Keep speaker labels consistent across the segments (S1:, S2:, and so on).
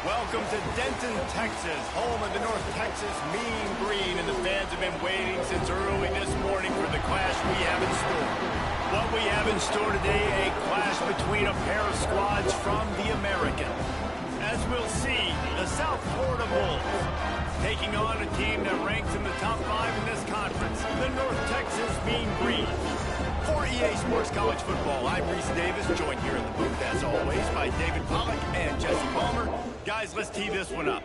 S1: Welcome to Denton, Texas, home of the North Texas Mean Green, and the fans have been waiting since early this morning for the clash we have in store. What we have in store today, a clash between a pair of squads from the American. As we'll see, the South Florida Bulls taking on a team that ranks in the top 5 in this conference, the North Texas Mean Green. For EA Sports College Football, I'm Reese Davis, joined here in the booth, as always, by David Pollack and Jesse Palmer. Guys, let's tee this one up.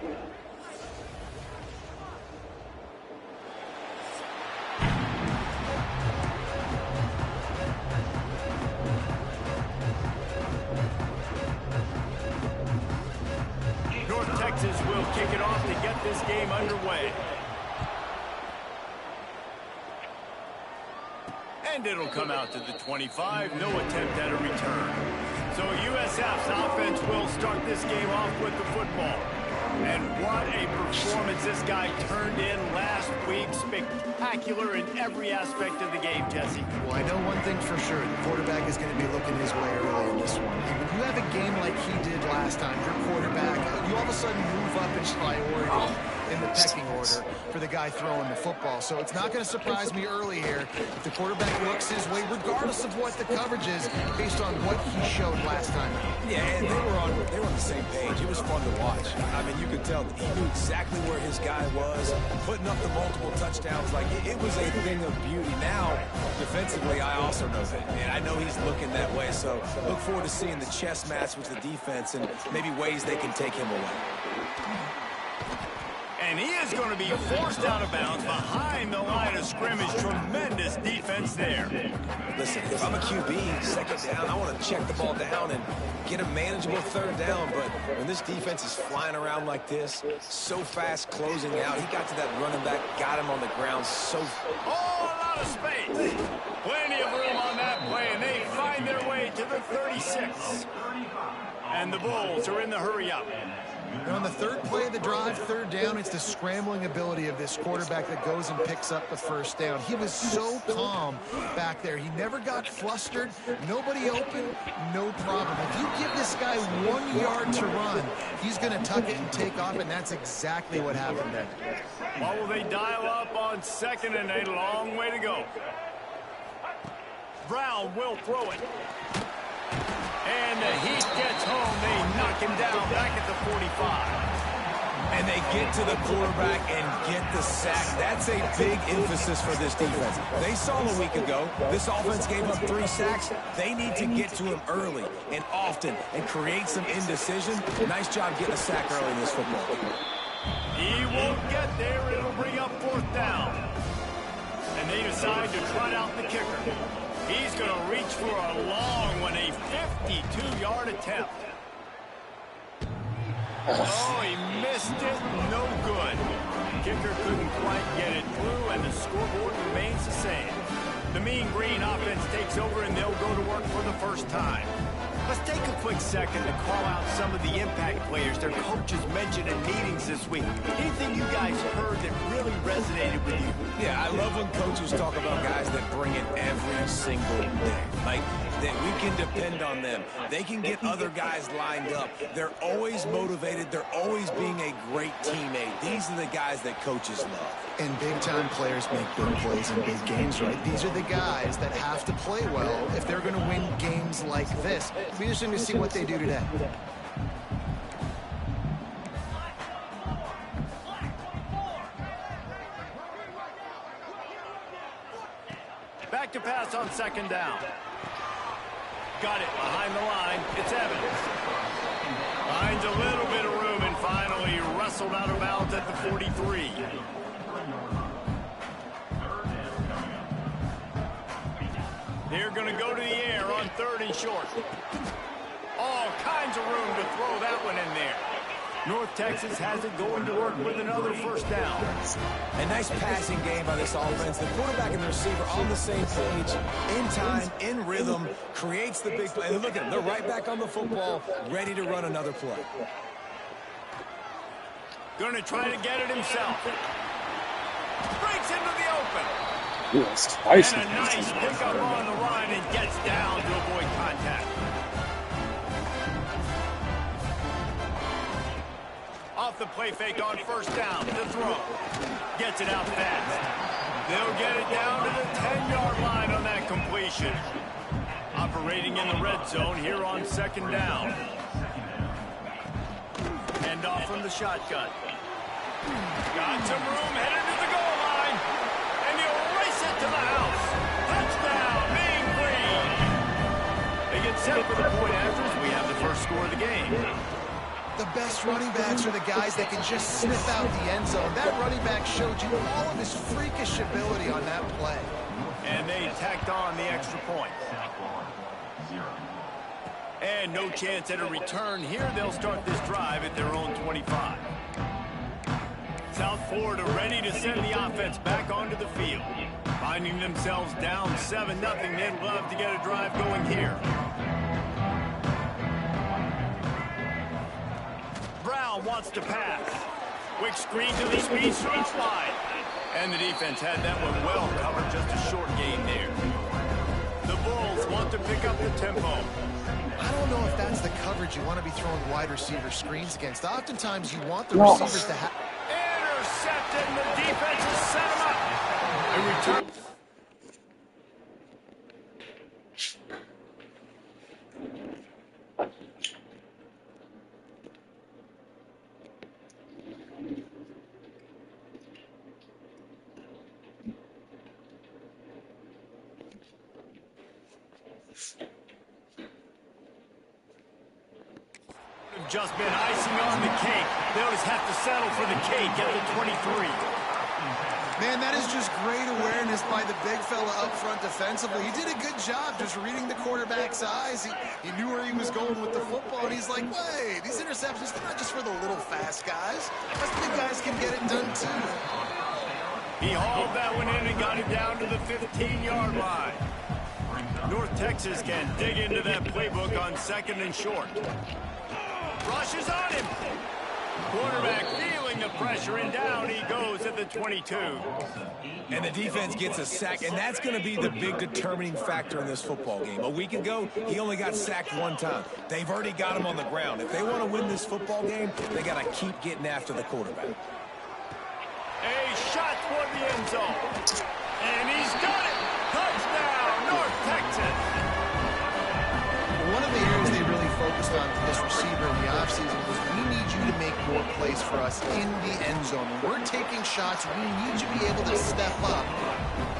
S1: North Texas will kick it off to get this game underway. And it'll come out to the 25. No attempt at a return. So USF's offense will start this game off with the football. And what a performance this guy turned in last week. Spectacular in every aspect of the game, Jesse.
S2: Well, I know one thing for sure. The quarterback is going to be looking his way early in this one. And when you have a game like he did last time, your quarterback, you all of a sudden move up in priority in the pecking order for the guy throwing the football. So it's not going to surprise me early here if the quarterback looks his way, regardless of what the coverage is, based on what he showed last time.
S3: Yeah, and they were on the same page. It was fun to watch. I mean, you could tell he knew exactly where his guy was, putting up the multiple touchdowns. Like, it was a thing of beauty. Now, defensively, I also know that. And I know he's looking that way. So look forward to seeing the chess match with the defense and maybe ways they can take him away.
S1: And he is going to be forced out of bounds behind the line of scrimmage. Tremendous defense there.
S3: Listen, if I'm a QB, second down, I want to check the ball down and get a manageable third down. But when this defense is flying around like this, so fast closing out, he got to that running back, got him on the ground so...
S1: Oh, a lot of space. Plenty of room on that play, and they find their way to the 36. And the Bulls are in the hurry-up.
S2: And on the third play of the drive, third down, it's the scrambling ability of this quarterback that goes and picks up the first down. He was so calm back there. He never got flustered. Nobody open, no problem. If you give this guy 1 yard to run, he's going to tuck it and take off, and that's exactly what happened there.
S1: What will they dial up on second and a long way to go? Brown will throw it. And the heat gets home. They knock him down back at the 45.
S3: And they get to the quarterback and get the sack. That's a big emphasis for this defense. They saw a week ago, this offense gave up 3 sacks. They need to get to him early and often and create some indecision. Nice job getting a sack early in this football.
S1: He won't get there. It'll bring up 4th down. And they decide to trot out the kicker. He's going to reach for a long one, a 52-yard attempt. Oh, he missed it. No good. Kicker couldn't quite get it through, and the scoreboard remains the same. The Mean Green offense takes over, and they'll go to work for the first time. Let's take a quick second to call out some of the impact players their coaches mentioned in meetings this week. Anything you guys heard that really resonated with you?
S3: Yeah, I love when coaches talk about guys that bring it every single day. Like, that we can depend on them. They can get other guys lined up. They're always motivated. They're always being a great teammate. These are the guys that coaches love.
S2: And big-time players make big plays in big games, right? These are the guys that have to play well if they're going to win games like this. It'll be interesting to see what they do today.
S1: Back to pass on second down. Got it behind the line. It's Evans. Finds a little bit of room and finally wrestled out of bounds at the 43. They're going to go to the air on 3rd and short. All kinds of room to throw that one in there. North Texas has it going to work with another 1st down.
S3: A nice passing game by this offense. The quarterback and the receiver on the same page, in time, in rhythm, creates the big play. And look at them. They're right back on the football, ready to run another play.
S1: Going to try to get it himself. Breaks into the open.
S4: Ooh, that's spicy.
S1: And a nice pickup on the run and gets down to avoid contact. play fake on first down to throw. Gets it out fast. They'll get it down to the 10-yard line on that completion. Operating in the red zone here on second down. Hand off from the shotgun. Got some room, headed to the goal line. And he'll race it to the house. Touchdown, Mean Green. They get set for the point after as we have the first score of the game.
S2: The best running backs are the guys that can just sniff out the end zone. That running back showed you all of his freakish ability on that play.
S1: And they tacked on the extra point. And no chance at a return here. They'll start this drive at their own 25. South Florida ready to send the offense back onto the field. Finding themselves down 7-0, they'd love to get a drive going here. Brown wants to pass. Quick screen to the speedster out wide. And the defense had that one well covered, just a short gain there. The Bulls want to pick up the tempo.
S2: I don't know if that's the coverage you want to be throwing wide receiver screens against. Oftentimes you want the receivers to have...
S1: Intercepted, and the defense has set him up. A return. Just been icing on the cake. They'll just have to settle for the cake at the 23.
S2: Man, that is just great awareness by the big fella up front defensively. He did a good job just reading the quarterback's eyes. He knew where he was going with the football, and he's like, wait, these interceptions, they're not just for the little fast guys. Us big guys can get it done too.
S1: He hauled that one in and got it down to the 15-yard line. North Texas can dig into that playbook on second and short. Rushes on him. Quarterback feeling the pressure, and down he goes at the 22.
S3: And the defense gets a sack, and that's going to be the big determining factor in this football game. A week ago, he only got sacked one time. They've already got him on the ground. If they want to win this football game, they got to keep getting after the quarterback.
S1: A shot toward the end zone. And he's got it. Touchdown, North Texas.
S2: One of the areas they really focused on for this receiver in the offseason was we need you to make more plays for us in the end zone. When we're taking shots, we need you to be able to step up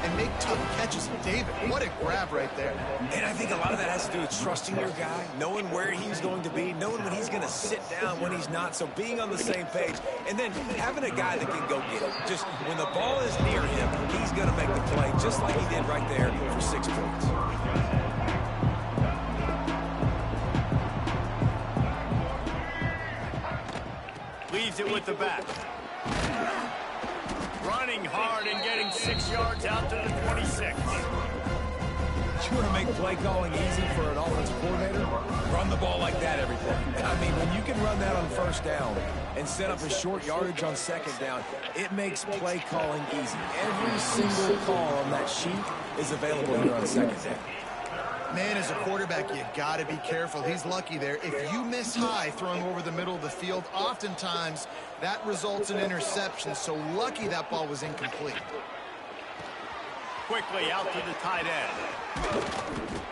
S2: and make tough catches. David, what a grab right there.
S3: And I think a lot of that has to do with trusting your guy, knowing where he's going to be, knowing when he's going to sit down, when he's not, so being on the same page, and then having a guy that can go get it. Just when the ball is near him, he's going to make the play, just like he did right there for 6 points.
S1: Leaves it with the back. Running hard and getting 6 yards out to the 26.
S3: You want to make play calling easy for an offensive coordinator? Run the ball like that every play. I mean, when you can run that on first down and set up a short yardage on second down, it makes play calling easy. Every single call on that sheet is available here on second down.
S2: Man, as a quarterback, you got to be careful. He's lucky there. If you miss high throwing over the middle of the field, oftentimes that results in interceptions. So lucky that ball was incomplete.
S1: Quickly out to the tight end.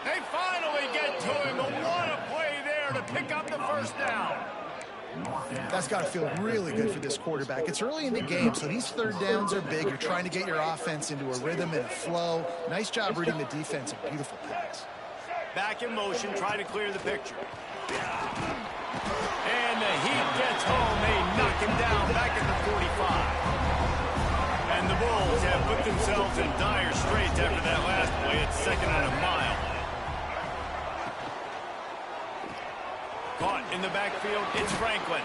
S1: They finally get to him, but what a play there to pick up the first down.
S2: That's got to feel really good for this quarterback. It's early in the game, so these third downs are big. You're trying to get your offense into a rhythm and a flow. Nice job reading the defense. A beautiful pass.
S1: Back in motion, try to clear the picture. And the Heat gets home. They knock him down back at the 45. And the Bulls have put themselves in dire straits after that last play. It's second and a mile. Caught in the backfield, it's Franklin.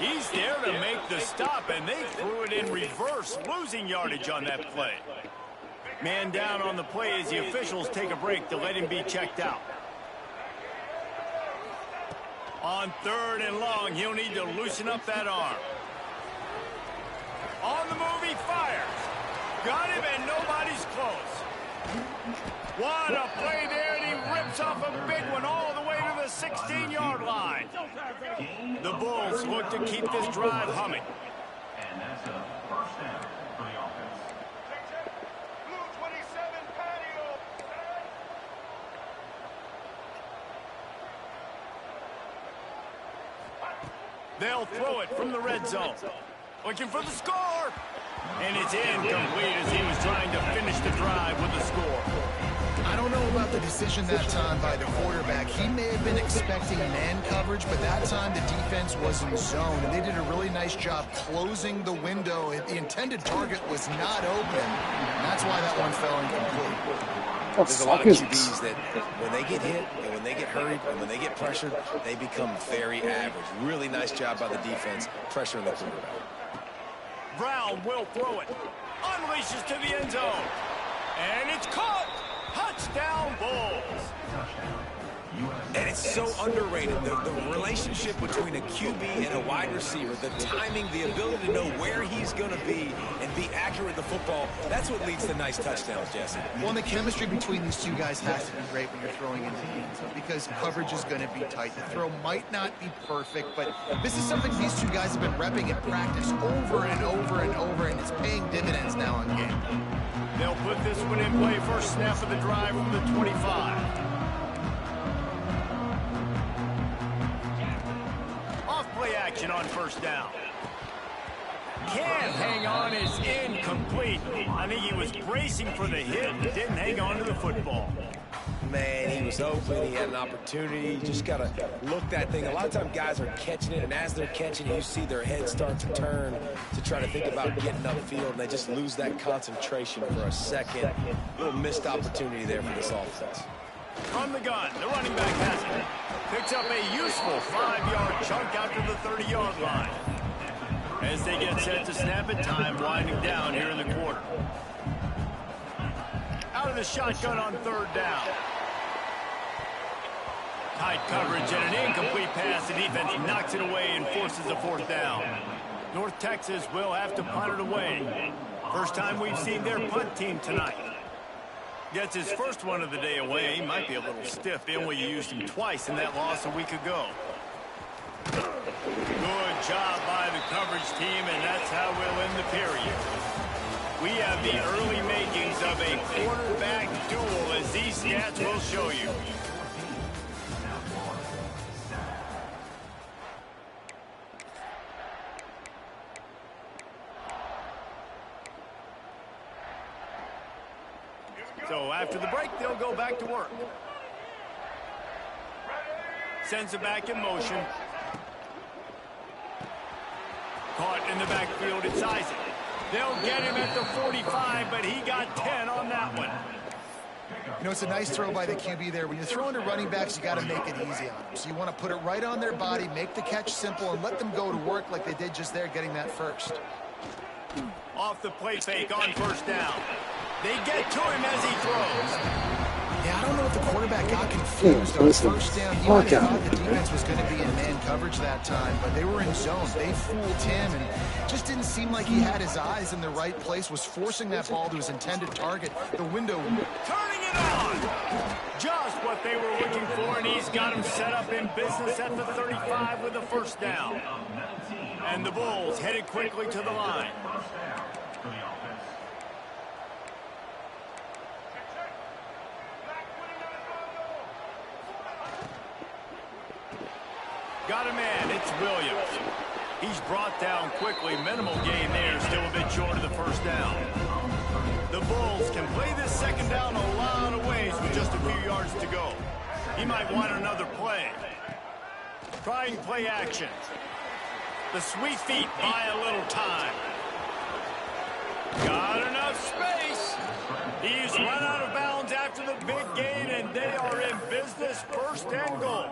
S1: He's there to make the stop, and they threw it in reverse, losing yardage on that play. Man down on the play as the officials take a break to let him be checked out. On third and long, he'll need to loosen up that arm. On the move, he fires. Got him, and nobody's close. What a play there, and he rips off a big one all the way to the 16-yard line. The Bulls look to keep this drive humming.
S5: And that's a first down for the offense.
S6: Blue 27 patio.
S1: They'll throw it from the red zone. Looking for the score. And it's incomplete as he was trying to finish the drive with the score.
S2: I don't know about the decision that time by the quarterback. He may have been expecting man coverage, but that time the defense was in zone, and they did a really nice job closing the window. The intended target was not open, and that's why that one fell incomplete.
S3: There's a lot of QBs that when they get hit and when they get hurried and when they get pressured, they become very average. Really nice job by the defense pressuring the quarterback.
S1: Brown will throw it. Unleashes to the end zone. And it's caught. Touchdown, Bulls.
S3: And it's so underrated, the relationship between a QB and a wide receiver, the timing, the ability to know where he's going to be and be accurate with the football, that's what leads to nice touchdowns, Jesse.
S2: Well, and the chemistry between these two guys has to be great when you're throwing into the end zone because coverage is going to be tight. The throw might not be perfect, but this is something these two guys have been repping in practice over and over and over, and it's paying dividends now on game.
S1: They'll put this one in play. First snap of the drive from the 25. Off-play action on first down. Can't hang on, is incomplete. I think he was bracing for the hit, didn't hang on to the football.
S3: Man, he was open, he had an opportunity. You just got to look that thing. A lot of times guys are catching it, and as they're catching it, you see their head start to turn to try to think about getting upfield, and they just lose that concentration for a second. Little missed opportunity there for this offense.
S1: From the gun, the running back has it. Picks up a useful 5-yard chunk out to the 30-yard line. As they get set to snap it, time winding down here in the quarter. Out of the shotgun on third down. Tight coverage and an incomplete pass. The defense knocks it away and forces a fourth down. North Texas will have to punt it away. First time we've seen their punt team tonight. Gets his first one of the day away. He might be a little stiff in when you used him twice in that loss a week ago. Good job by the coverage team, and that's how we'll end the period. We have the early makings of a quarterback duel, as these stats will show you. So after the break, they'll go back to work. Sends it back in motion. Caught in the backfield, it's Isaac. They'll get him at the 45, but he got 10 on that one.
S2: You know, it's a nice throw by the QB there. When you're throwing to running backs, you got to make it easy on them. So you want to put it right on their body, make the catch simple, and let them go to work like they did just there, getting that first.
S1: Off the play fake on first down. They get to him as he throws.
S2: Yeah, I don't know if the quarterback got confused on first down. He might have thought the defense was going to be in man coverage that time, but they were in zone. They fooled him, and it just didn't seem like he had his eyes in the right place, was forcing that ball to his intended target. The window.
S1: Turning it on. Just what they were looking for, and he's got him set up in business at the 35 with a first down. And the Bulls headed quickly to the line. Got a man, it's Williams. He's brought down quickly. Minimal gain there, still a bit short of the first down. The Bulls can play this second down a lot of ways with just a few yards to go. He might want another play. Trying play action. The sweet feet buy a little time. Got enough space. He's run out of bounds after the big gain, and they are in business, first and goal.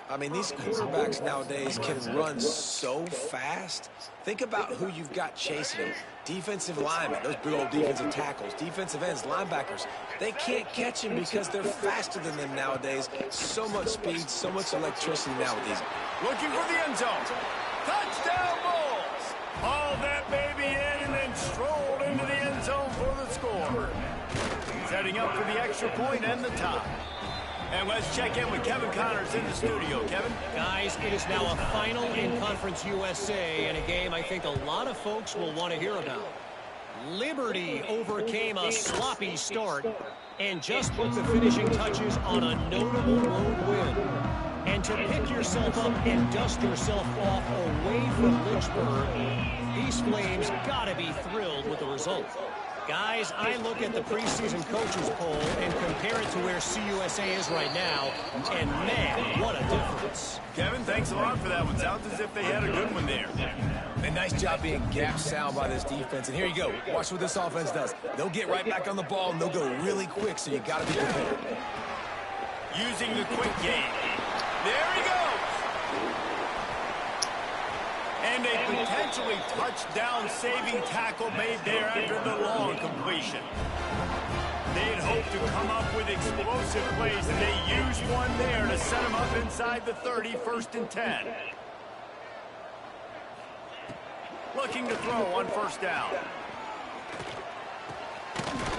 S3: I mean, these quarterbacks nowadays can run so fast. Think about who you've got chasing them. Defensive linemen, those big old defensive tackles, defensive ends, linebackers. They can't catch them because they're faster than them nowadays. So much speed, so much electricity now with these.
S1: Looking for the end zone. Touchdown, Bulls. Hauled that baby in and then strolled into the end zone for the score. Setting up for the extra point and the tie. And let's check in with Kevin Connors in the studio. Kevin?
S7: Guys, it is now a final in Conference USA and a game I think a lot of folks will want to hear about. Liberty overcame a sloppy start and just put the finishing touches on a notable road win. And to pick yourself up and dust yourself off away from Lynchburg, these Flames got to be thrilled with the result. Guys, I look at the preseason coaches poll and compare it to where CUSA is right now, and man, what a difference.
S1: Kevin, thanks a lot for that one. Sounds as if they had a good one there.
S3: And nice job being gap sound by this defense. And here you go. Watch what this offense does. They'll get right back on the ball, and they'll go really quick, so you got to be prepared.
S1: Using the quick game. There he goes. And a potentially touchdown-saving tackle made there after the long completion. They had hoped to come up with explosive plays, and they used one there to set them up inside the 30, 1st and 10. Looking to throw on 1st down.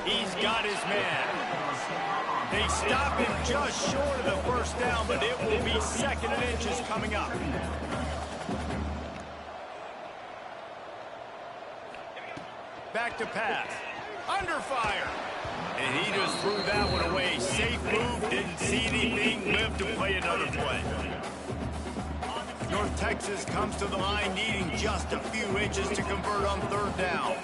S1: He's got his man. They stop him just short of the 1st down, but it will be 2nd and inches coming up. Back to pass. Under fire. And he just threw that one away. Safe move. Didn't see anything. Lived to play another play. North Texas comes to the line needing just a few inches to convert on 3rd down.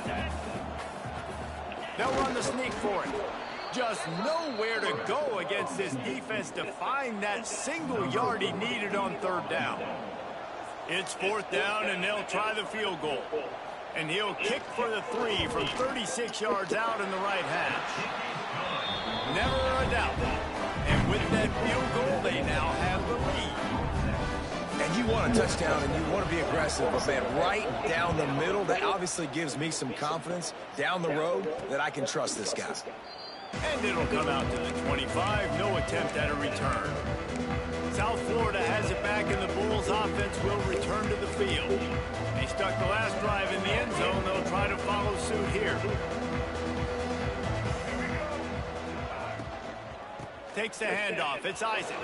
S1: They'll run the sneak for it. Just nowhere to go against this defense to find that single yard he needed on 3rd down. It's 4th down, and they'll try the field goal. And he'll kick for the 3 from 36 yards out in the right hash. Never a doubt. And with that field goal, they now have the lead.
S3: And you want a touchdown, and you want to be aggressive, but, man, right down the middle, that obviously gives me some confidence down the road that I can trust this guy.
S1: And it'll come out to the 25. No attempt at a return. South Florida has it back, and the Bulls offense will return to the field. They stuck the last drive in the end zone. They'll try to follow suit here. Takes the handoff. It's Isaac.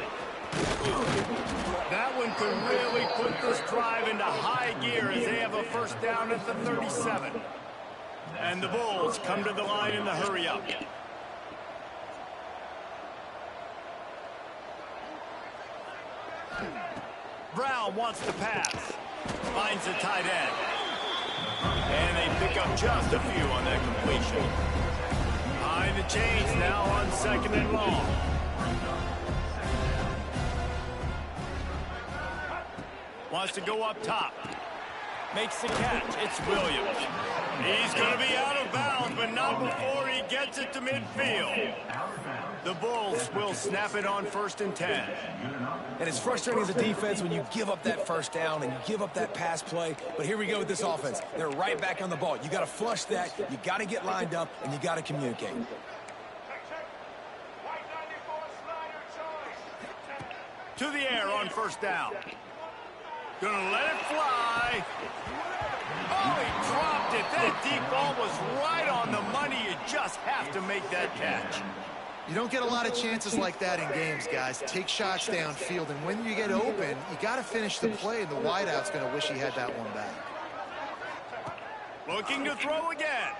S1: That one could really put this drive into high gear as they have a 1st down at the 37. And the Bulls come to the line in the hurry-up. Brown wants to pass. Finds the tight end. And they pick up just a few on that completion. Behind the chains now on 2nd and long. Wants to go up top. Makes the catch. It's Williams. He's going to be out of bounds, but not before he gets it to midfield. The Bulls will snap it on 1st and 10.
S3: And it's frustrating as a defense when you give up that 1st down and you give up that pass play. But here we go with this offense. They're right back on the ball. You got to flush that. You got to get lined up, and you got to communicate.
S1: To the air on 1st down. Gonna let it fly. Oh, he dropped it. That deep ball was right on the money. You just have to make that catch.
S2: You don't get a lot of chances like that in games, guys. Take shots downfield, and when you get open, you got to finish the play, and the wideout's going to wish he had that one back.
S1: Looking to throw again.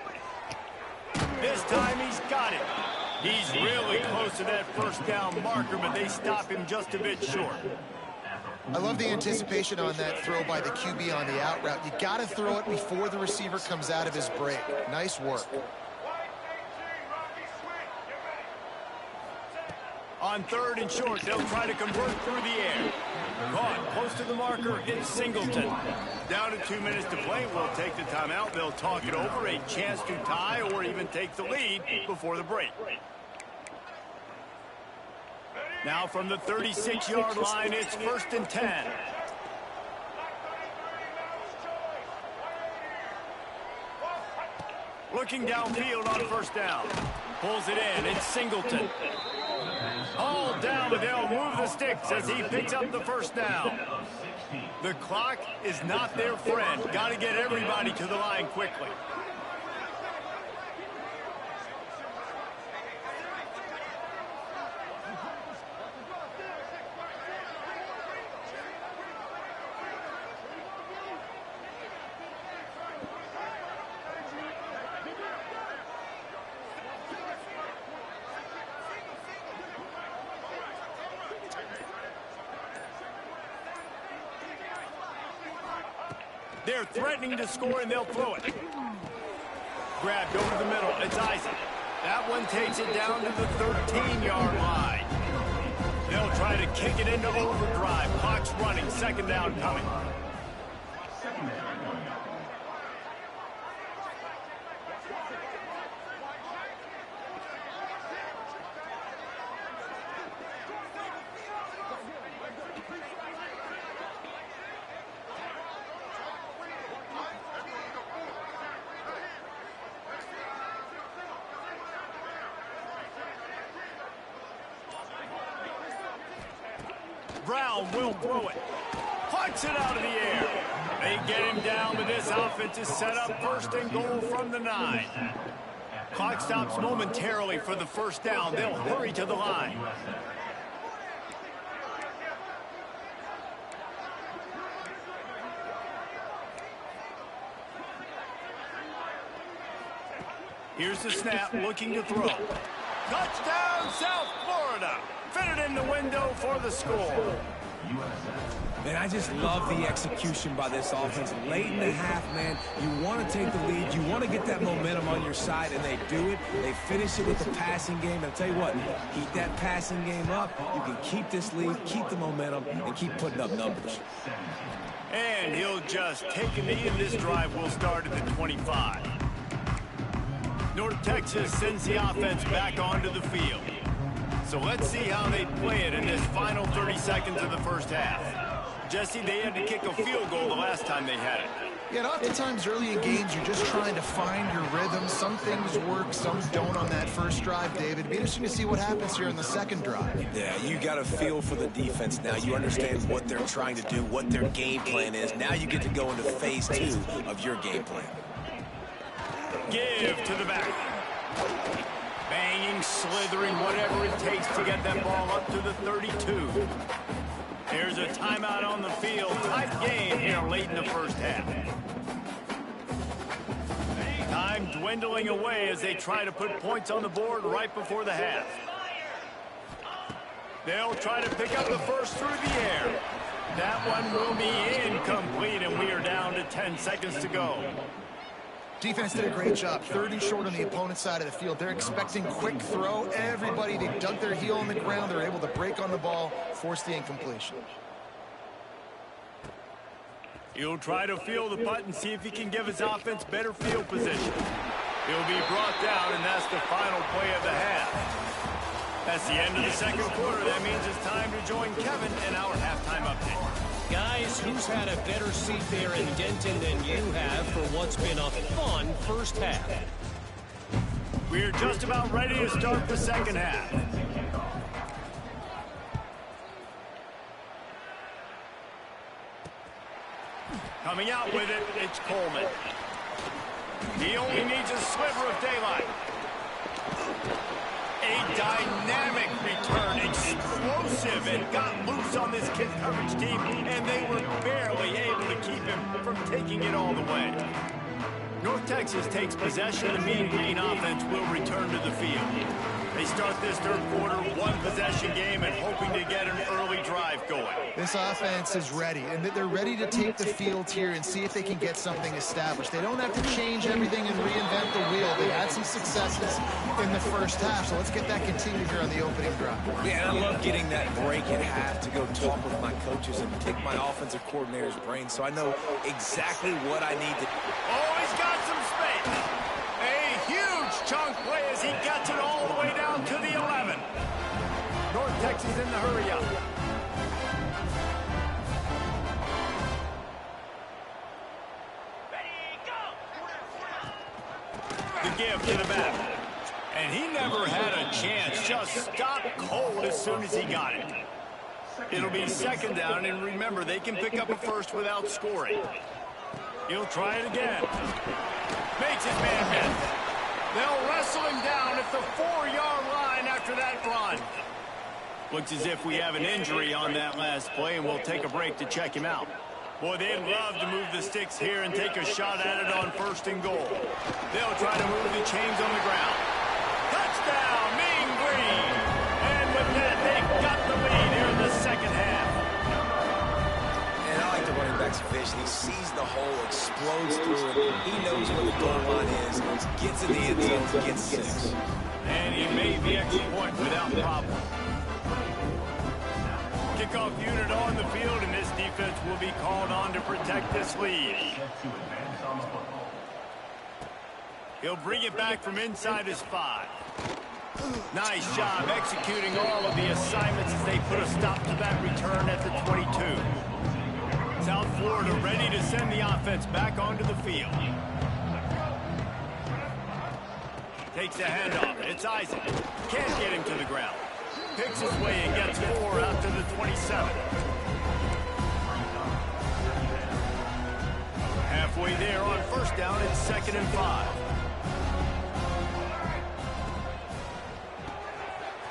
S1: This time he's got it. He's really close to that 1st down marker, but they stop him just a bit short.
S2: I love the anticipation on that throw by the QB on the out route. You got to throw it before the receiver comes out of his break. Nice work.
S1: On 3rd and short, they'll try to convert through the air. Caught close to the marker, it's Singleton. Down to 2 minutes to play. We'll take the timeout. They'll talk it over. A chance to tie or even take the lead before the break. Now from the 36-yard line, it's 1st and 10. Looking downfield on 1st down. Pulls it in. It's Singleton. All down, but they'll move the sticks as he picks up the 1st down. The clock is not their friend. Got to get everybody to the line quickly. They're threatening to score, and they'll throw it. Grabbed over the middle. It's Isaac. That one takes it down to the 13-yard line. They'll try to kick it into overdrive. Clock's running. Second down coming. Brown will throw it. Punts it out of the air. They get him down, but this offense is set up first and goal from the 9. Clock stops momentarily for the first down. They'll hurry to the line. Here's the snap, looking to throw. Touchdown, South Florida. Fit it in the window for the score.
S3: Man, I just love the execution by this offense. Late in the half, man, you want to take the lead. You want to get that momentum on your side, and they do it. They finish it with the passing game. And I'll tell you what, keep that passing game up. You can keep this lead, keep the momentum, and keep putting up numbers.
S1: And he'll just take a knee, and this drive will start at the 25. North Texas sends the offense back onto the field. So let's see how they play it in this final 30 seconds of the first half. Jesse, they had to kick a field goal the last time they had it.
S2: Yeah, and oftentimes early in games, you're just trying to find your rhythm. Some things work, some don't on that first drive, David. It'd be interesting to see what happens here in the second drive.
S3: Yeah, you got a feel for the defense now. You understand what they're trying to do, what their game plan is. Now you get to go into phase 2 of your game plan.
S1: Give to the back. Banging, slithering, whatever it takes to get that ball up to the 32. There's a timeout on the field. Tight game here late in the first half. Time dwindling away as they try to put points on the board right before the half. They'll try to pick up the first through the air. That one will be incomplete, and we are down to 10 seconds to go.
S2: Defense did a great job. 3rd and short on the opponent's side of the field. They're expecting quick throw. Everybody, they dug their heel on the ground. They're able to break on the ball, force the incompletion.
S1: He'll try to feel the putt and see if he can give his offense better field position. He'll be brought down, and that's the final play of the half. That's the end of the second quarter. That means it's time to join Kevin in our halftime update.
S7: Guys, who's had a better seat there in Denton than you have for what's been a fun first half?
S1: We're just about ready to start the second half. Coming out with it, it's Coleman. He only needs a sliver of daylight. A dynamic return, explosive, and got loose on this kid coverage team, and they were barely able to keep him from taking it all the way. North Texas takes possession. The Mean Green offense will return to the field. They start this third quarter, one possession game, and hoping to get an early drive going.
S2: This offense is ready, and they're ready to take the field here and see if they can get something established. They don't have to change everything and reinvent the wheel. They had some successes in the first half, so let's get that continued here on the opening drive.
S3: Yeah, and I love getting that break at half to go talk with my coaches and pick my offensive coordinator's brain so I know exactly what I need to.
S1: Oh, he's got some space. A huge chunk play as he gets it all the way down to the 11. North Texas in the hurry up. The give to the back. And he never had a chance. Just stopped cold as soon as he got it. It'll be second down, and remember, they can pick up a first without scoring. He'll try it again. Makes his man miss. They'll wrestle him down at the 4-yard line after that run. Looks as if we have an injury on that last play, and we'll take a break to check him out. Boy, they'd love to move the sticks here and take a shot at it on 1st and goal. They'll try to move the chains on the ground. Touchdown, Mean Green! And with that, they've got the lead here in the second half.
S3: And I like the running back man's vision. He sees the hole, explodes through it. He knows where the goal line is, gets in the end zone, gets 6.
S1: And he made the extra point without problem. Kickoff unit on the field, and this defense will be called on to protect this lead. He'll bring it back from inside his 5. Nice job executing all of the assignments as they put a stop to that return at the 22. South Florida ready to send the offense back onto the field. Takes a handoff. It's Isaac. Can't get him to the ground. Picks his way and gets 4 out to the 27. Halfway there on first down, it's 2nd and 5.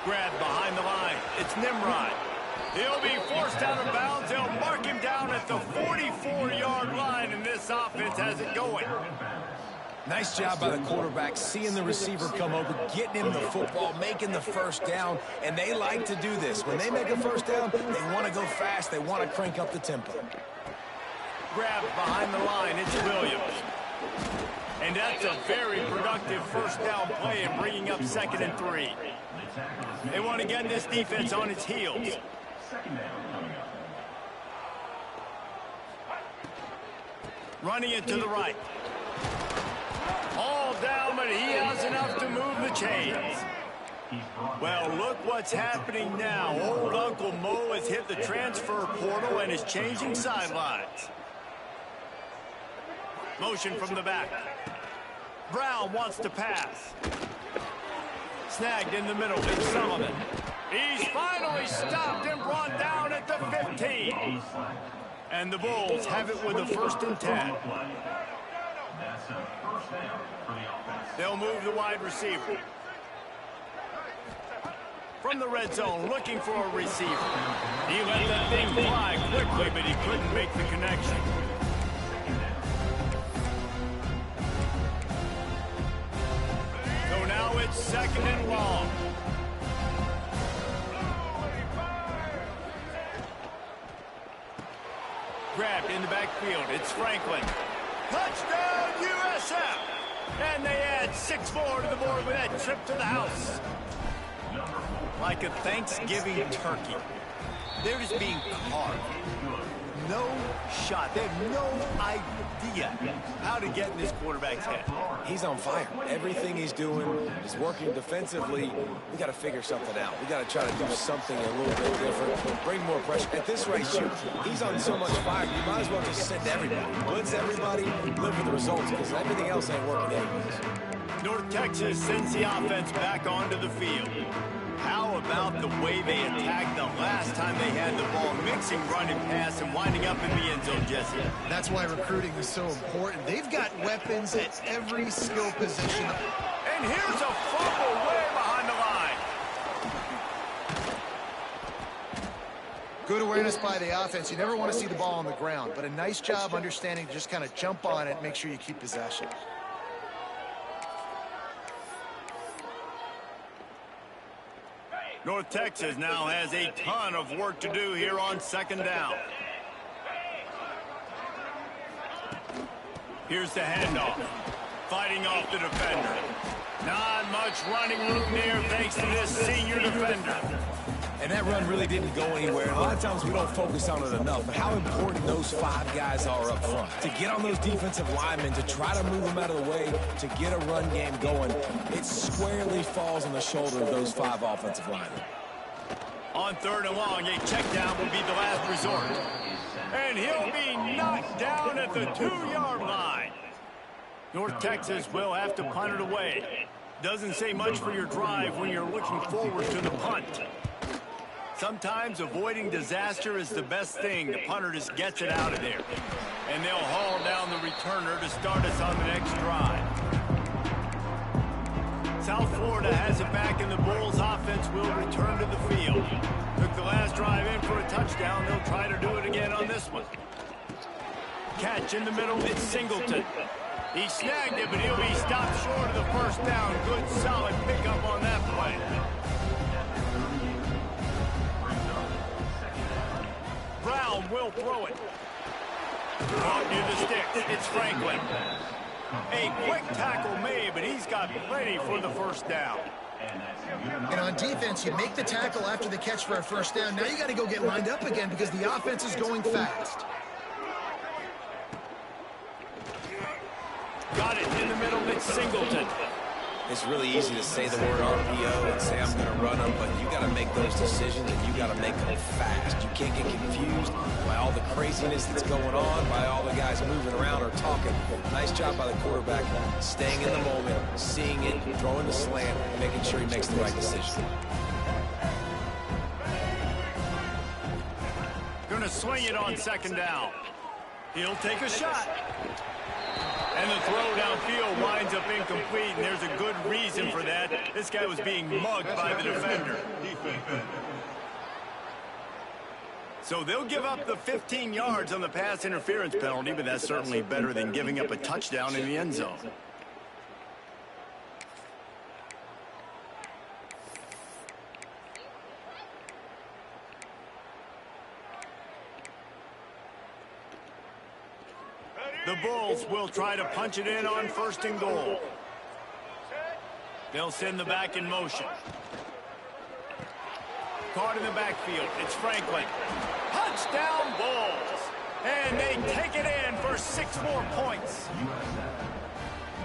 S1: Grab behind the line. It's Nimrod. He'll be forced out of bounds. They'll mark him down at the 44-yard line, and this offense has it going.
S3: Nice job by the quarterback, seeing the receiver come over, getting him the football, making the first down, and they like to do this. When they make a first down, they want to go fast. They want to crank up the tempo.
S1: Grab behind the line. It's Williams. And that's a very productive first down play and bringing up 2nd and 3. They want to get this defense on its heels. Running it to the right. All down, but he has enough to move the chains. Well, look what's happening now. Old Uncle Mo has hit the transfer portal and is changing sidelines. Motion from the back. Brown wants to pass. Snagged in the middle. It's Sullivan. He's finally stopped and brought down at the 15. And the Bulls have it with a 1st and 10. They'll move the wide receiver. From the red zone, looking for a receiver. He let that thing fly quickly, but he couldn't make the connection. So now it's 2nd and long. Grabbed in the backfield. It's Franklin. Touchdown, USF! And they add 6 more to the board with that trip to the house. Like a Thanksgiving turkey. They're just being carved. No shot. They have no idea how to get in this quarterback's head.
S3: He's on fire. Everything he's doing is working defensively. We got to figure something out. We got to try to do something a little bit different. Bring more pressure. At this rate, shoot, he's on so much fire, you might as well just send everybody. Blitz everybody, live with the results, because everything else ain't working anyways.
S1: North Texas sends the offense back onto the field. How about the way they attacked the last time they had the ball, mixing run and pass and winding up in the end zone, Jesse?
S2: That's why recruiting is so important. They've got weapons at every skill position.
S1: And here's a fumble way behind the line.
S2: Good awareness by the offense. You never want to see the ball on the ground, but a nice job understanding to just kind of jump on it and make sure you keep possession.
S1: North Texas now has a ton of work to do here on 2nd down. Here's the handoff. Fighting off the defender. Not much running room there thanks to this senior defender.
S3: And that run really didn't go anywhere. A lot of times we don't focus on it enough, but how important those 5 guys are up front. To get on those defensive linemen, to try to move them out of the way, to get a run game going, it squarely falls on the shoulder of those 5 offensive linemen.
S1: On 3rd and long, a check down will be the last resort. And he'll be knocked down at the 2-yard line. North Texas will have to punt it away. Doesn't say much for your drive when you're looking forward to the punt. Sometimes avoiding disaster is the best thing. The punter just gets it out of there. And they'll haul down the returner to start us on the next drive. South Florida has it back, and the Bulls offense will return to the field. Took the last drive in for a touchdown. They'll try to do it again on this one. Catch in the middle. It's Singleton. He snagged it, but he'll be stopped short of the first down. Good, solid pickup on that play. Brown will throw it. Caught near the sticks. It's Franklin. A quick tackle made, but he's got plenty for the first down.
S2: And on defense, you make the tackle after the catch for a first down. Now you got to go get lined up again because the offense is going fast.
S1: Got it in the middle. It's Singleton.
S3: It's really easy to say the word RPO and say I'm going to run them, but you got to make those decisions and you got to make them fast. You can't get confused by all the craziness that's going on, by all the guys moving around or talking. Nice job by the quarterback, staying in the moment, seeing it, throwing the slant, and making sure he makes the right decision.
S1: Gonna swing it on second down. He'll take a shot. And the throw downfield winds up incomplete, and there's a good reason for that. This guy was being mugged by the defender. So they'll give up the 15 yards on the pass interference penalty, but that's certainly better than giving up a touchdown in the end zone. The Bulls will try to punch it in on first and goal. They'll send the back in motion. Caught in the backfield. It's Franklin. Touchdown Bulls. And they take it in for 6 more points.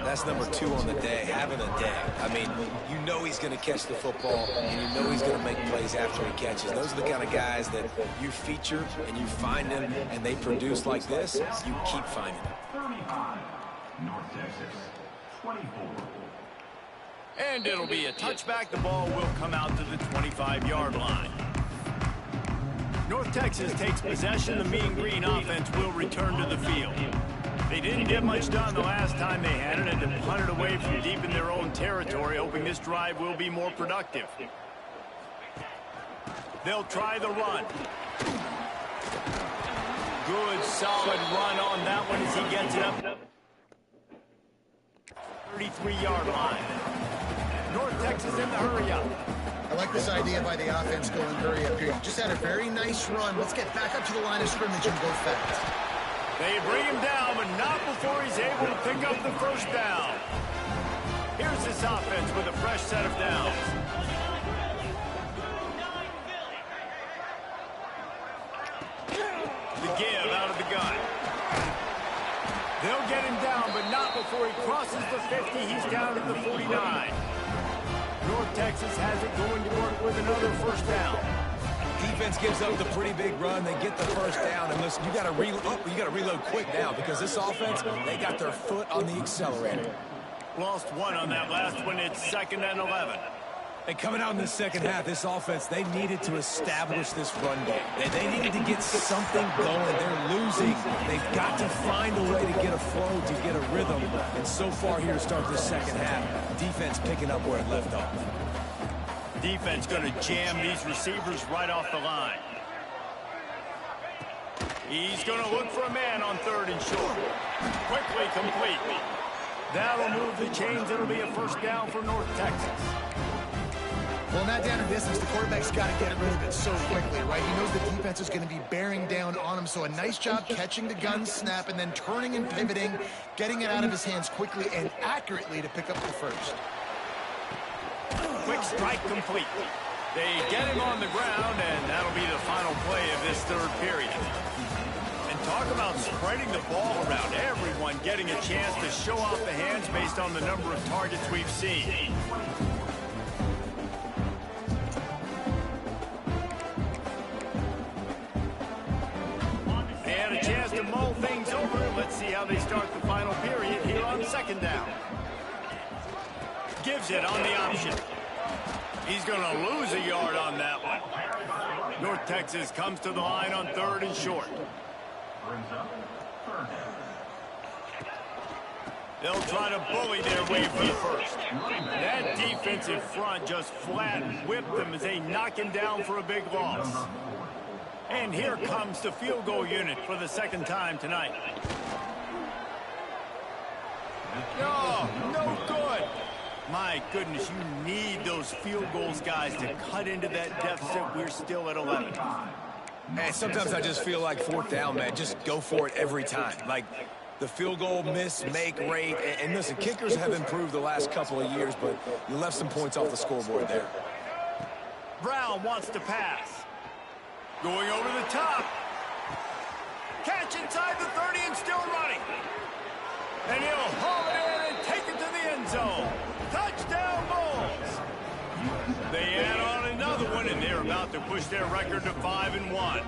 S3: That's number 2 on the day, having a day. I mean, you know he's going to catch the football, and you know he's going to make plays after he catches. Those are the kind of guys that you feature, and you find them, and they produce like this, you keep finding them.
S5: 35, North Texas, 24.
S1: And it'll be a touchback. The ball will come out to the 25-yard line. North Texas takes possession. The Mean Green offense will return to the field. They didn't get much done the last time they had it, and to punt it away from deep in their own territory, hoping this drive will be more productive. They'll try the run. Good, solid run on that one as he gets it up. 33-yard line. North Texas in the hurry up.
S2: I like this idea by the offense going hurry up here. You just had a very nice run. Let's get back up to the line of scrimmage and go fast.
S1: They bring him down, but not before he's able to pick up the first down. Here's this offense with a fresh set of downs. The give out of the gun. They'll get him down, but not before he crosses the 50. He's down at the 49. North Texas has it going to work with another first down.
S3: Defense gives up the pretty big run. They get the first down. And listen, you got to reload quick now because this offense, they got their foot on the accelerator.
S1: Lost one on that last one. It's 2nd and 11.
S3: And coming out in the second half, this offense, they needed to establish this run game. They needed to get something going. They're losing. They've got to find a way to get a flow, to get a rhythm. And so far here to start the second half, defense picking up where it left off.
S1: Defense going to jam these receivers right off the line. He's going to look for a man on 3rd and short. Quickly complete. That'll move the chains. It'll be a first down for North Texas.
S2: Well, not down in distance, the quarterback's got to get rid of it so quickly, right? He knows the defense is going to be bearing down on him, so a nice job catching the gun snap and then turning and pivoting, getting it out of his hands quickly and accurately to pick up the first.
S1: Quick strike complete. They get him on the ground, and that'll be the final play of this 3rd period. And talk about spreading the ball around. Everyone getting a chance to show off the hands based on the number of targets we've seen. They had a chance to mull things over. Let's see how they start the final period here on 2nd down. Gives it on the option. He's going to lose a yard on that one. North Texas comes to the line on 3rd and short.
S5: Brings up 3rd down.
S1: They'll try to bully their way for the first. That defensive front just flat whipped them as they knock him down for a big loss. And here comes the field goal unit for the 2nd time tonight. Oh, no good. My goodness, you need those field goals, guys, to cut into that deficit. We're still at 11.
S3: And sometimes I just feel like fourth down, man, just go for it every time. Like the field goal miss, make rate. And listen, kickers have improved the last couple of years, but you left some points off the scoreboard there.
S1: Brown wants to pass. Going over the top. Catch inside the 30 and still running. And he'll haul it in and take it to the end zone. Touchdown, Bulls. They add on another one, and they're about to push their record to 5-1.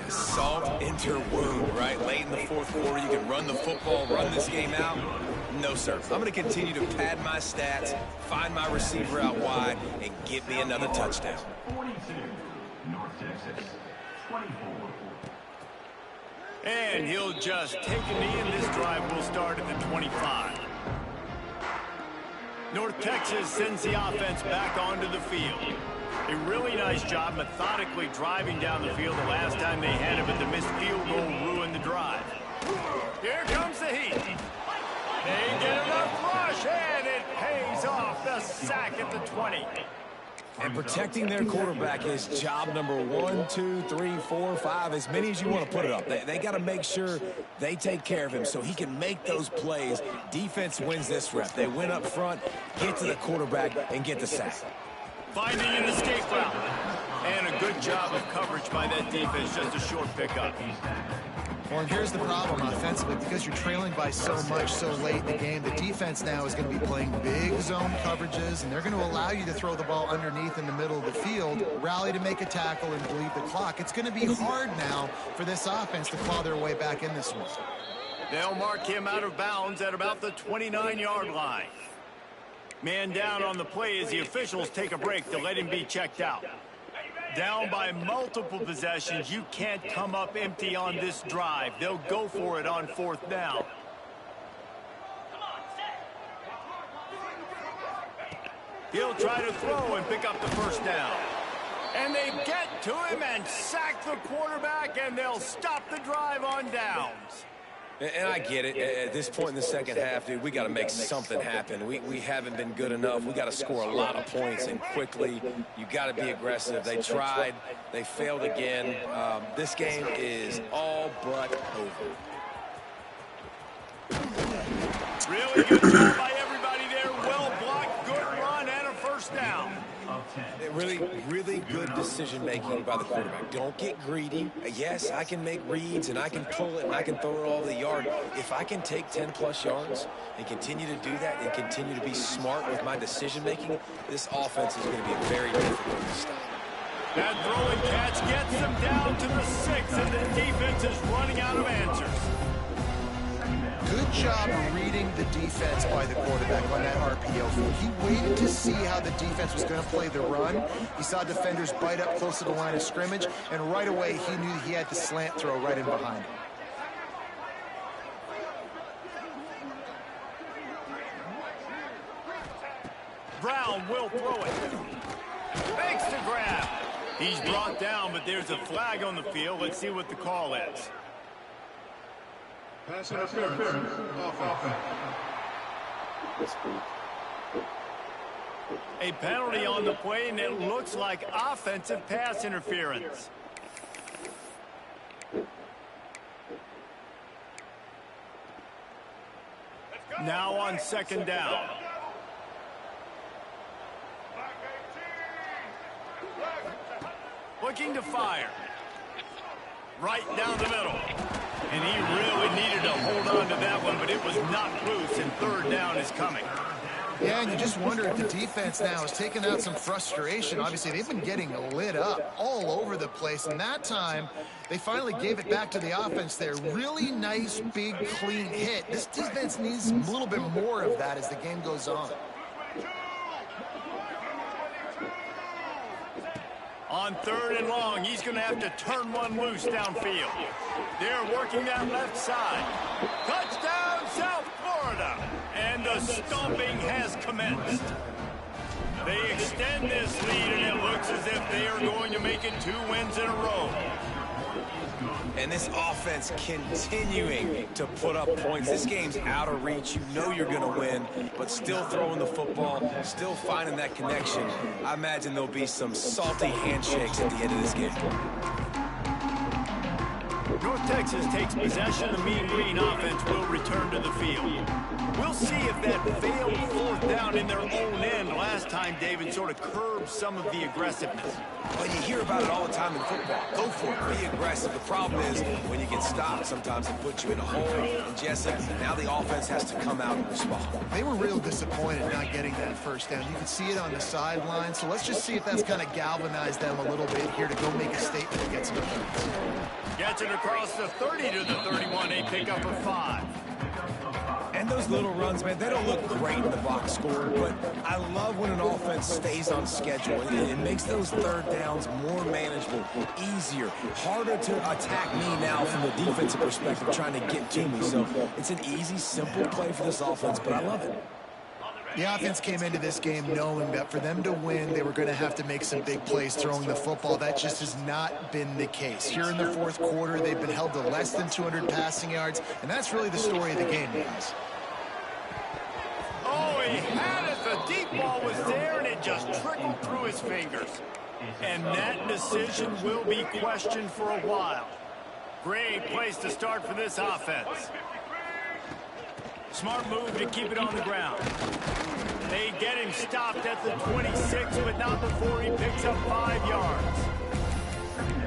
S3: Salt into wound, right? Late in the fourth quarter, you can run the football, run this game out. No, sir. I'm going to continue to pad my stats, find my receiver out wide, and get me another touchdown.
S5: 42, North Texas, 24.
S1: And he'll just take a knee, and this drive will start at the 25. North Texas sends the offense back onto the field. A really nice job methodically driving down the field the last time they had it, but the missed field goal ruined the drive. Here comes the heat. They get enough rush, and it pays off. The sack at the 20.
S3: And protecting their quarterback is job number 1, 2, 3, 4, 5, as many as you want to put it up. They got to make sure they take care of him so he can make those plays. Defense wins this rep. They win up front, get to the quarterback, and get the sack.
S1: Finding an escape route. And a good job of coverage by that defense. Just a short pickup.
S2: Well, and here's the problem offensively. Because you're trailing by so much so late in the game, the defense now is going to be playing big zone coverages, and they're going to allow you to throw the ball underneath in the middle of the field, rally to make a tackle, and bleed the clock. It's going to be hard now for this offense to claw their way back in this one.
S1: They'll mark him out of bounds at about the 29-yard line. Man down on the play as the officials take a break to let him be checked out. Down by multiple possessions, you can't come up empty on this drive. They'll go for it on fourth down. He'll try to throw and pick up the first down. And they get to him and sack the quarterback, and they'll stop the drive on downs.
S3: And I get it. At this point in the second half, dude, we got to make something happen. We haven't been good enough. We got to score a lot of points and quickly. You got to be aggressive. They tried. They failed again. This game is all but over.
S1: Really good job by everybody there. Well blocked, good run, and a first down.
S3: Really good decision-making by the quarterback. Don't get greedy. Yes, I can make reads, and I can pull it, and I can throw it all over the yard. If I can take 10-plus yards and continue to do that and continue to be smart with my decision-making, this offense is going to be very difficult to stop.
S1: That throwing catch gets them down to the 6, and the defense is running out of answers.
S2: Good job reading the defense by the quarterback on that RPO. He waited to see how the defense was going to play the run. He saw defenders bite up close to the line of scrimmage, and right away he knew he had the slant throw right in behind him.
S1: Brown will throw it. Fakes to grab. He's brought down, but there's a flag on the field. Let's see what the call is.
S6: Pass interference. Offense.
S1: A penalty on the play, and it looks like offensive pass interference. Now on second down. Looking to fire. Right down the middle. And he really needed to hold on to that one, but it was not loose, and third down is coming.
S2: Yeah, and you just wonder if the defense now is taking out some frustration. Obviously, they've been getting lit up all over the place, and that time they finally gave it back to the offense there. Really nice, big, clean hit. This defense needs a little bit more of that as the game goes on.
S1: On third and long, he's going to have to turn one loose downfield. They're working that left side. Touchdown, South Florida. And the stomping has commenced. They extend this lead, and it looks as if they are going to make it 2 wins in a row.
S3: And this offense continuing to put up points. This game's out of reach. You know you're going to win, but still throwing the football, still finding that connection. I imagine there'll be some salty handshakes at the end of this game.
S1: North Texas takes possession. The Mean Green offense will return to the field. We'll see if that failed fourth down in their own end last time, David, sort of curbed some of the aggressiveness.
S3: Well, you hear about it all the time in football. Go for it. Be aggressive. The problem is when you get stopped, sometimes it puts you in a hole. And Jesse, now the offense has to come out and respond.
S2: They were real disappointed not getting that first down. You can see it on the sideline. So let's just see if that's kind of galvanized them a little bit here to go make a statement and get some points.
S1: Gets it across the 30 to the 31. A pickup of 5.
S3: And those little runs, man, they don't look great in the box score, but I love when an offense stays on schedule. It makes those third downs more manageable, easier, harder to attack me now from the defensive perspective, trying to get to me. So it's an easy, simple play for this offense, but I love it.
S2: The offense came into this game knowing that for them to win, they were going to have to make some big plays throwing the football. That just has not been the case. Here in the fourth quarter, they've been held to less than 200 passing yards, and that's really the story of the game, guys.
S1: Oh, he had it. The deep ball was there, and it just trickled through his fingers. And that decision will be questioned for a while. Great place to start for this offense. Smart move to keep it on the ground. They get him stopped at the 26, but not before he picks up 5 yards.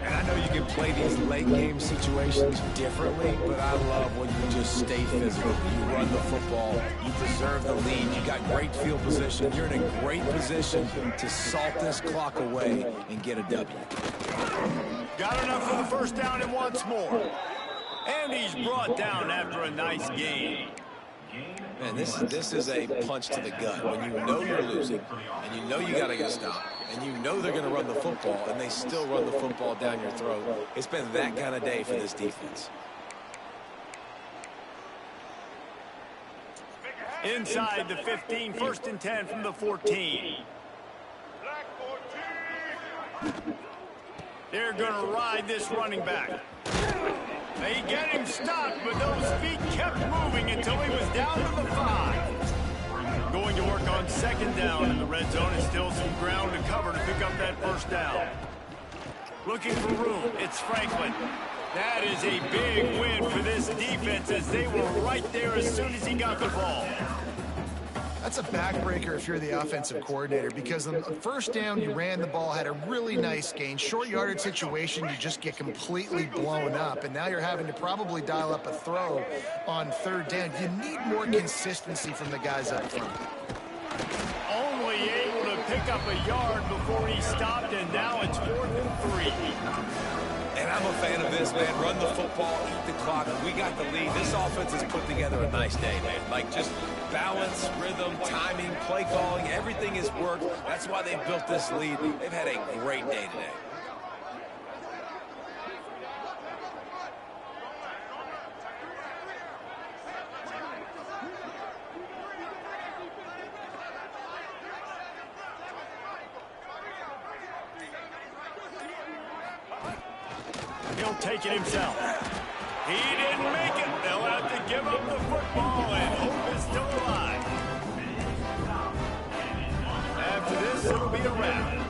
S3: And I know you can play these late game situations differently, but I love when you just stay physical. You run the football, you preserve the lead, you got great field position, you're in a great position to salt this clock away and get a W.
S1: Got enough for the first down and once more. And he's brought down after a nice gain.
S3: Man, this is a punch to the gut. When you know you're losing, and you know you got to get stopped, and you know they're going to run the football, and they still run the football down your throat. It's been that kind of day for this defense.
S1: Inside the 15, 1st and 10 from the 14. They're going to ride this running back. They get him stopped, but those feet kept moving until he was down to the 5. Going to work on 2nd down in the red zone, and still some ground to cover to pick up that first down. Looking for room, it's Franklin. That is a big win for this defense as they were right there as soon as he got the ball.
S2: That's a backbreaker if you're the offensive coordinator, because on the first down, you ran the ball, had a really nice gain. Short yardage situation, you just get completely blown up, and now you're having to probably dial up a throw on 3rd down. You need more consistency from the guys up front.
S1: Only able to pick up a yard before he stopped, and now it's 4th and 3.
S3: And I'm a fan of this, man. Run the football, eat the clock. We got the lead. This offense has put together a nice day, man. Like, just balance, rhythm, timing, play calling, everything has worked. That's why they built this lead. They've had a great day today.
S1: He'll take it himself. He didn't make it. They'll have to give up the football, and hope is still alive. After this, it'll be a wrap.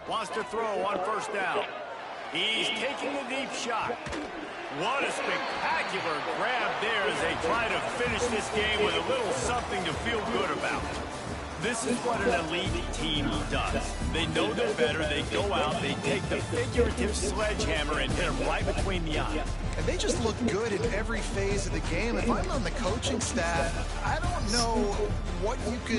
S1: Wants to throw on 1st down. He's taking a deep shot. What a spectacular grab there as they try to finish this game with a little something to feel good about. This is what an elite team does. They know they're better. They go out. They take the figurative sledgehammer and hit them right between the eyes.
S2: And they just look good in every phase of the game. If I'm on the coaching staff, I don't know what you could